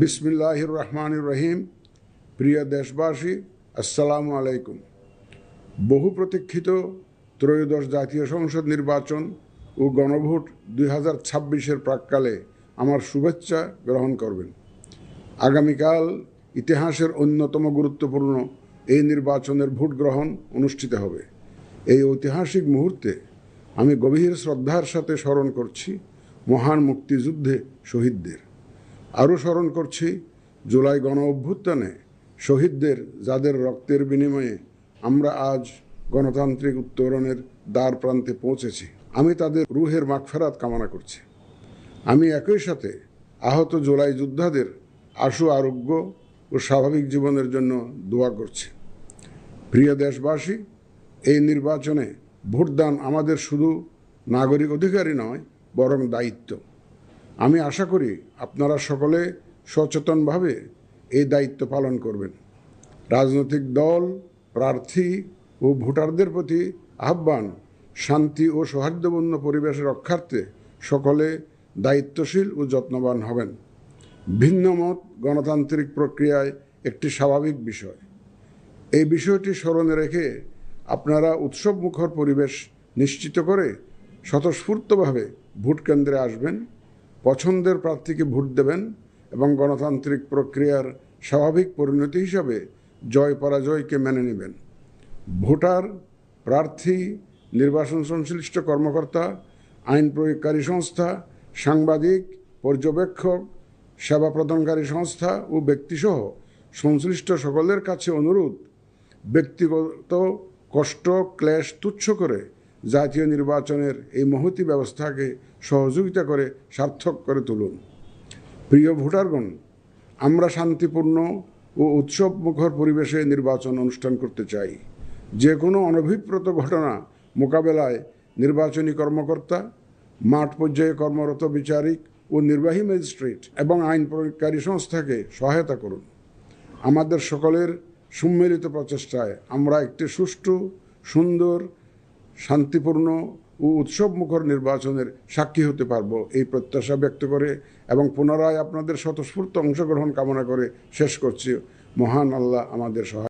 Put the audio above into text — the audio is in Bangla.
বিসমিল্লাহির রহমানির রহিম। প্রিয় দেশবাসী, আসসালামু আলাইকুম। বহু প্রতীক্ষিত ত্রয়োদশ জাতীয় সংসদ নির্বাচন ও গণভোট 2026-এর প্রাক্কালে আমার শুভেচ্ছা গ্রহণ করবেন। আগামীকাল ইতিহাসের অন্যতম গুরুত্বপূর্ণ এই নির্বাচনের ভোট গ্রহণ অনুষ্ঠিত হবে। এই ঐতিহাসিক মুহূর্তে আমি গভীর শ্রদ্ধার সাথে স্মরণ করছি মহান মুক্তিযুদ্ধে শহীদদের। আরও স্মরণ করছি জুলাই গণ অভ্যুত্থানে শহীদদের, যাদের রক্তের বিনিময়ে আমরা আজ গণতান্ত্রিক উত্তরণের দ্বার প্রান্তে পৌঁছেছি। আমি তাদের রুহের মাগফিরাত কামনা করছি। আমি একই সাথে আহত জুলাই যোদ্ধাদের আশু আরোগ্য ও স্বাভাবিক জীবনের জন্য দোয়া করছি। প্রিয় দেশবাসী, এই নির্বাচনে ভোটদান আমাদের শুধু নাগরিক অধিকারই নয়, বরং দায়িত্ব। আমি আশা করি আপনারা সকলে সচেতনভাবে এই দায়িত্ব পালন করবেন। রাজনৈতিক দল, প্রার্থী ও ভোটারদের প্রতি আহ্বান, শান্তি ও সৌহার্দ্যপূর্ণ পরিবেশ রক্ষার্থে সকলে দায়িত্বশীল ও যত্নবান হবেন। ভিন্ন মত গণতান্ত্রিক প্রক্রিয়ায় একটি স্বাভাবিক বিষয়। এই বিষয়টি স্মরণে রেখে আপনারা উৎসবমুখর পরিবেশ নিশ্চিত করে স্বতঃস্ফূর্তভাবে ভোট কেন্দ্রে আসবেন, পছন্দের প্রার্থীকে ভোট দেবেন এবং গণতান্ত্রিক প্রক্রিয়ার স্বাভাবিক পরিণতি হিসাবে জয় পরাজয়কে মেনে নেবেন। ভোটার, প্রার্থী, নির্বাচন সংশ্লিষ্ট কর্মকর্তা, আইন প্রয়োগকারী সংস্থা, সাংবাদিক, পর্যবেক্ষক, সেবা প্রদানকারী সংস্থা ও ব্যক্তিসহ সংশ্লিষ্ট সকলের কাছে অনুরোধ, ব্যক্তিগত কষ্ট ক্লেশ তুচ্ছ করে জাতীয় নির্বাচনের এই মহতী ব্যবস্থাকে সহযোগিতা করে সার্থক করে তুলুন। প্রিয় ভোটারগণ, আমরা শান্তিপূর্ণ ও উৎসবমুখর পরিবেশে নির্বাচন অনুষ্ঠান করতে চাই। যে কোনো অনভিপ্রেত ঘটনা মোকাবেলায় নির্বাচনী কর্মকর্তা, মাঠ পর্যায়ে কর্মরত বিচারিক ও নির্বাহী ম্যাজিস্ট্রেট এবং আইন প্রয়োগকারী সংস্থাকে সহায়তা করুন। আমাদের সকলের সম্মিলিত প্রচেষ্টায় আমরা একটি সুষ্ঠু, সুন্দর, শান্তিপূর্ণ ও উৎসবমুখর নির্বাচনের সাক্ষী হতে পারব, এই প্রত্যাশা ব্যক্ত করে এবং পুনরায় আপনাদের স্বতঃস্ফূর্ত অংশগ্রহণ কামনা করে শেষ করছি। মহান আল্লাহ আমাদের সহায়।